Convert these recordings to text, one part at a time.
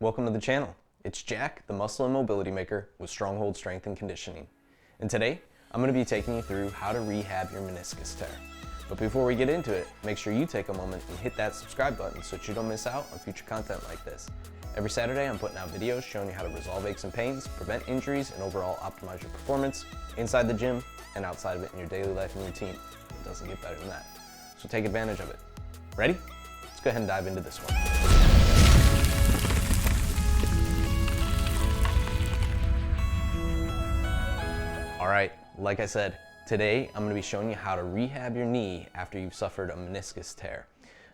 Welcome to the channel. It's Jack, the muscle and mobility maker with Stronghold Strength and Conditioning. And today, I'm going to be taking you through how to rehab your meniscus tear. But before we get into it, make sure you take a moment and hit that subscribe button so that you don't miss out on future content like this. Every Saturday, I'm putting out videos showing you how to resolve aches and pains, prevent injuries, and overall optimize your performance inside the gym and outside of it in your daily life and routine. It doesn't get better than that. So take advantage of it. Ready? Let's go ahead and dive into this one. All right, like I said, today I'm going to be showing you how to rehab your knee after you've suffered a meniscus tear.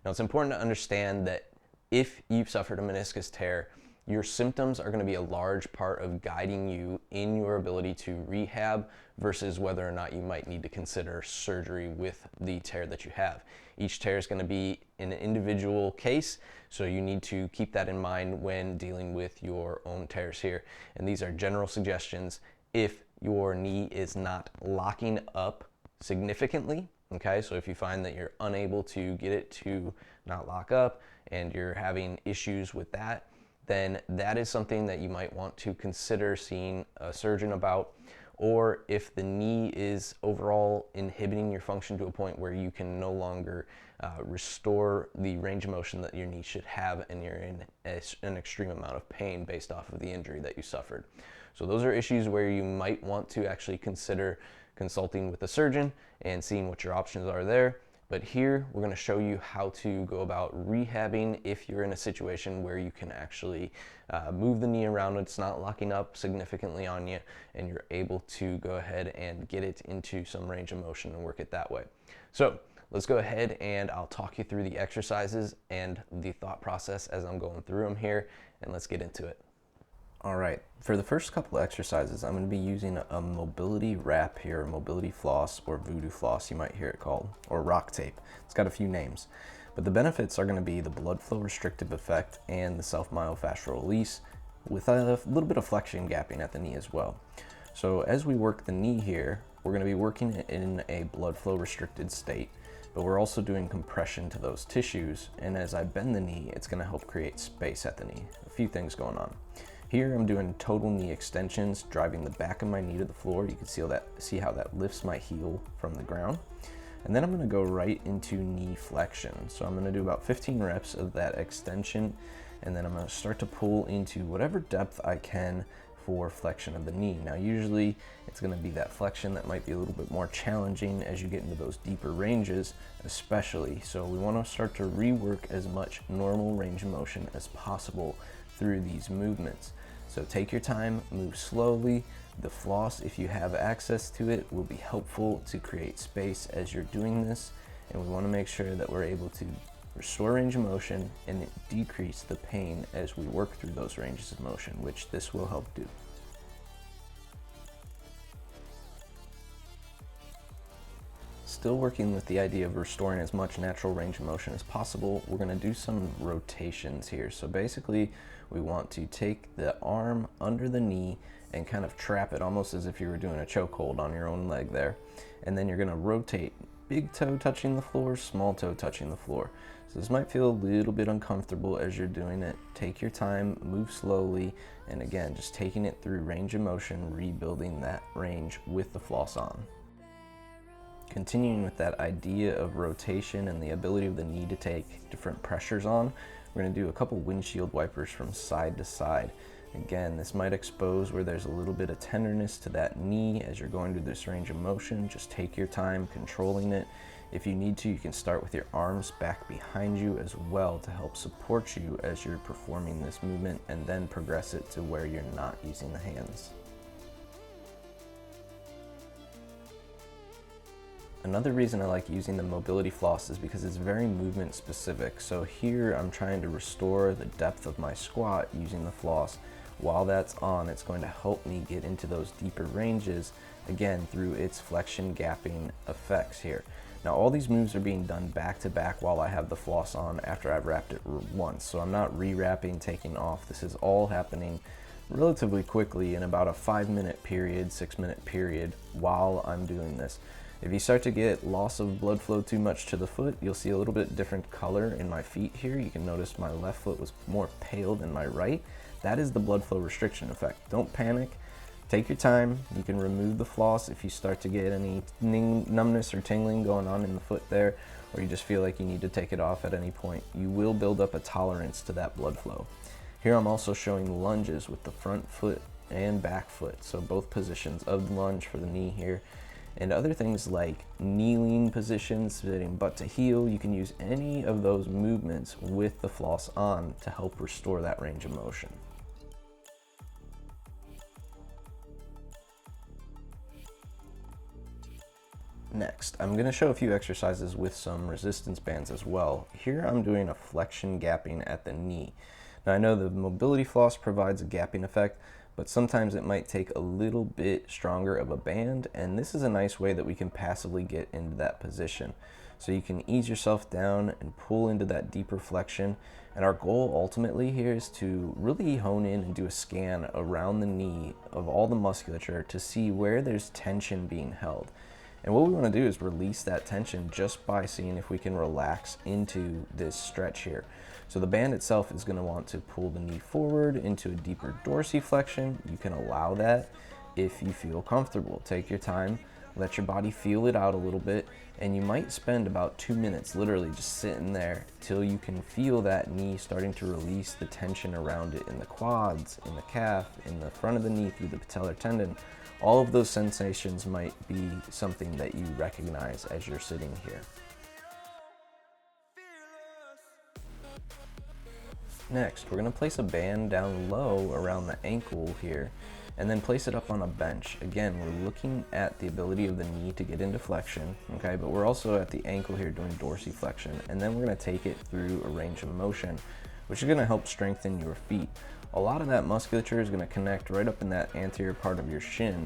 Now it's important to understand that if you've suffered a meniscus tear, your symptoms are going to be a large part of guiding you in your ability to rehab versus whether or not you might need to consider surgery with the tear that you have. Each tear is going to be an individual case, so you need to keep that in mind when dealing with your own tears here. And these are general suggestions if your knee is not locking up significantly. Okay, so if you find that you're unable to get it to not lock up and you're having issues with that, then that is something that you might want to consider seeing a surgeon about. Or if the knee is overall inhibiting your function to a point where you can no longer restore the range of motion that your knee should have, and you're in an extreme amount of pain based off of the injury that you suffered. So those are issues where you might want to actually consider consulting with a surgeon and seeing what your options are there. But here we're going to show you how to go about rehabbing if you're in a situation where you can actually move the knee around, it's not locking up significantly on you, and you're able to go ahead and get it into some range of motion and work it that way. So let's go ahead and I'll talk you through the exercises and the thought process as I'm going through them here, and let's get into it. All right, for the first couple of exercises, I'm going to be using a mobility wrap here, mobility floss, or voodoo floss, you might hear it called, or rock tape. It's got a few names, but the benefits are going to be the blood flow restrictive effect and the self-myofascial release with a little bit of flexion gapping at the knee as well. So as we work the knee here, we're going to be working it in a blood flow restricted state, but we're also doing compression to those tissues, and as I bend the knee, it's going to help create space at the knee. A few things going on. Here I'm doing total knee extensions, driving the back of my knee to the floor. You can see how that lifts my heel from the ground. And then I'm gonna go right into knee flexion. So I'm gonna do about 15 reps of that extension, and then I'm gonna start to pull into whatever depth I can for flexion of the knee. Now usually it's gonna be that flexion that might be a little bit more challenging as you get into those deeper ranges, especially. So we wanna start to rework as much normal range of motion as possible through these movements. So take your time, move slowly. The floss, if you have access to it, will be helpful to create space as you're doing this. And we want to make sure that we're able to restore range of motion and decrease the pain as we work through those ranges of motion, which this will help do. Still working with the idea of restoring as much natural range of motion as possible, we're going to do some rotations here. So basically, we want to take the arm under the knee and kind of trap it almost as if you were doing a chokehold on your own leg there. And then you're going to rotate, big toe touching the floor, small toe touching the floor. So this might feel a little bit uncomfortable as you're doing it. Take your time, move slowly, and again, just taking it through range of motion, rebuilding that range with the floss on. Continuing with that idea of rotation and the ability of the knee to take different pressures on, we're going to do a couple windshield wipers from side to side. Again, this might expose where there's a little bit of tenderness to that knee as you're going through this range of motion. Just take your time controlling it. If you need to, you can start with your arms back behind you as well to help support you as you're performing this movement, and then progress it to where you're not using the hands. Another reason I like using the mobility floss is because it's very movement specific. So here I'm trying to restore the depth of my squat using the floss. While that's on, it's going to help me get into those deeper ranges, again, through its flexion gapping effects here. Now all these moves are being done back to back while I have the floss on after I've wrapped it once. So I'm not re-wrapping, taking off. This is all happening relatively quickly in about a 5-minute period, 6-minute period while I'm doing this. If you start to get loss of blood flow too much to the foot, you'll see a little bit different color in my feet here. You can notice my left foot was more pale than my right. That is the blood flow restriction effect. Don't panic. Take your time. You can remove the floss if you start to get any numbness or tingling going on in the foot there, or you just feel like you need to take it off at any point. You will build up a tolerance to that blood flow. Here I'm also showing lunges with the front foot and back foot, so both positions of the lunge for the knee here. And other things like kneeling positions, sitting butt to heel, you can use any of those movements with the floss on to help restore that range of motion. Next, I'm going to show a few exercises with some resistance bands as well. Here I'm doing a flexion gapping at the knee. Now I know the mobility floss provides a gapping effect, but sometimes it might take a little bit stronger of a band, and this is a nice way that we can passively get into that position. So you can ease yourself down and pull into that deeper flexion, and our goal ultimately here is to really hone in and do a scan around the knee of all the musculature to see where there's tension being held. And what we want to do is release that tension just by seeing if we can relax into this stretch here. So the band itself is going to want to pull the knee forward into a deeper dorsiflexion. You can allow that if you feel comfortable. Take your time, let your body feel it out a little bit, and you might spend about 2 minutes literally just sitting there till you can feel that knee starting to release the tension around it in the quads, in the calf, in the front of the knee through the patellar tendon. All of those sensations might be something that you recognize as you're sitting here. Next, we're going to place a band down low around the ankle here, and then place it up on a bench. Again, we're looking at the ability of the knee to get into flexion, okay, but we're also at the ankle here doing dorsiflexion, and then we're going to take it through a range of motion, which is going to help strengthen your feet. A lot of that musculature is going to connect right up in that anterior part of your shin,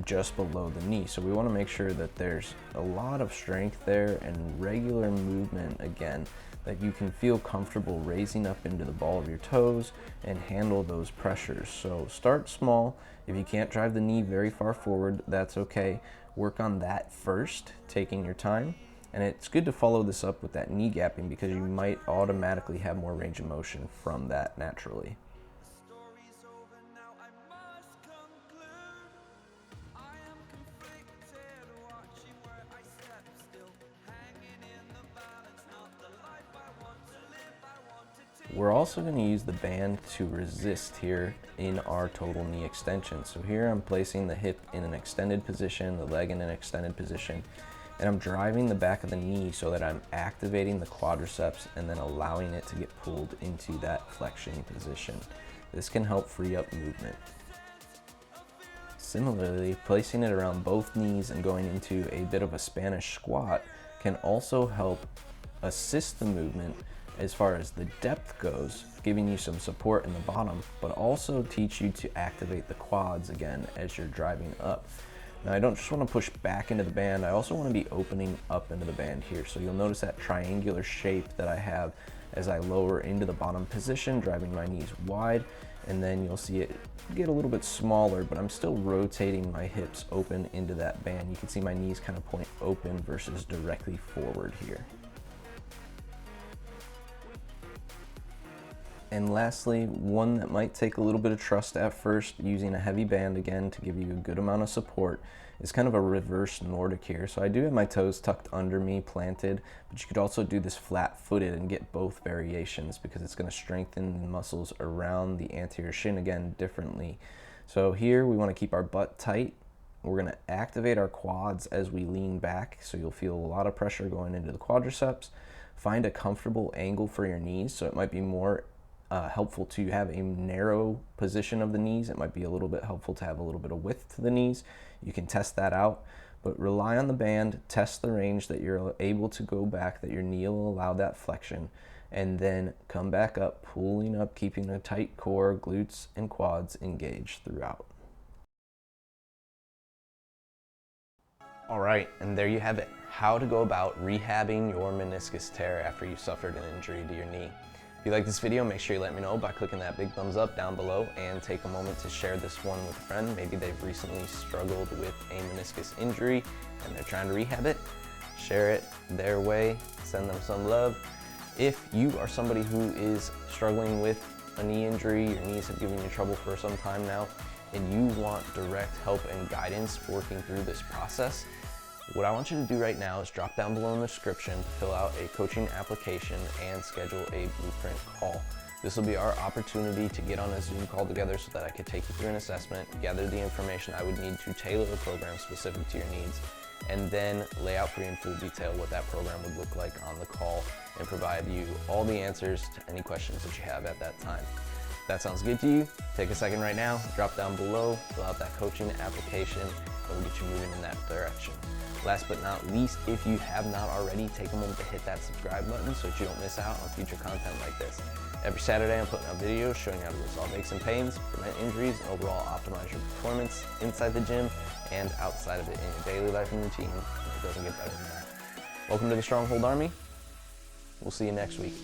just below the knee. So we want to make sure that there's a lot of strength there and regular movement again, that you can feel comfortable raising up into the ball of your toes and handle those pressures. So start small. If you can't drive the knee very far forward, that's okay. Work on that first, taking your time. And it's good to follow this up with that knee gapping because you might automatically have more range of motion from that naturally. We're also going to use the band to resist here in our total knee extension. So here I'm placing the hip in an extended position, the leg in an extended position, and I'm driving the back of the knee so that I'm activating the quadriceps and then allowing it to get pulled into that flexion position. This can help free up movement. Similarly, placing it around both knees and going into a bit of a Spanish squat can also help assist the movement as far as the depth goes, giving you some support in the bottom, but also teach you to activate the quads again as you're driving up. Now I don't just want to push back into the band, I also want to be opening up into the band here. So you'll notice that triangular shape that I have as I lower into the bottom position, driving my knees wide, and then you'll see it get a little bit smaller, but I'm still rotating my hips open into that band. You can see my knees kind of point open versus directly forward here. And lastly, one that might take a little bit of trust at first, using a heavy band again to give you a good amount of support, is kind of a reverse Nordic here. So I do have my toes tucked under me, planted, but you could also do this flat-footed and get both variations because it's going to strengthen the muscles around the anterior shin again differently. So here we want to keep our butt tight. We're going to activate our quads as we lean back, so you'll feel a lot of pressure going into the quadriceps. Find a comfortable angle for your knees, so it might be more helpful to have a narrow position of the knees. It might be a little bit helpful to have a little bit of width to the knees. You can test that out, but rely on the band, test the range that you're able to go back, that your knee will allow that flexion, and then come back up, pulling up, keeping a tight core, glutes and quads engaged throughout. All right, and there you have it, how to go about rehabbing your meniscus tear after you suffered an injury to your knee. If you like this video, make sure you let me know by clicking that big thumbs up down below, and take a moment to share this one with a friend. Maybe they've recently struggled with a meniscus injury and they're trying to rehab it. Share it their way, send them some love. If you are somebody who is struggling with a knee injury, your knees have given you trouble for some time now, and you want direct help and guidance working through this process, what I want you to do right now is drop down below in the description to fill out a coaching application and schedule a Blueprint call. This will be our opportunity to get on a Zoom call together so that I could take you through an assessment, gather the information I would need to tailor a program specific to your needs, and then lay out for you in full detail what that program would look like on the call and provide you all the answers to any questions that you have at that time. If that sounds good to you, take a second right now, drop down below, fill out that coaching application, and we'll get you moving in that direction. Last but not least, if you have not already, take a moment to hit that subscribe button so that you don't miss out on future content like this. Every Saturday, I'm putting out videos showing you how to resolve aches and pains, prevent injuries, and overall optimize your performance inside the gym and outside of it in your daily life and routine. It doesn't get better than that. Welcome to the Stronghold Army. We'll see you next week.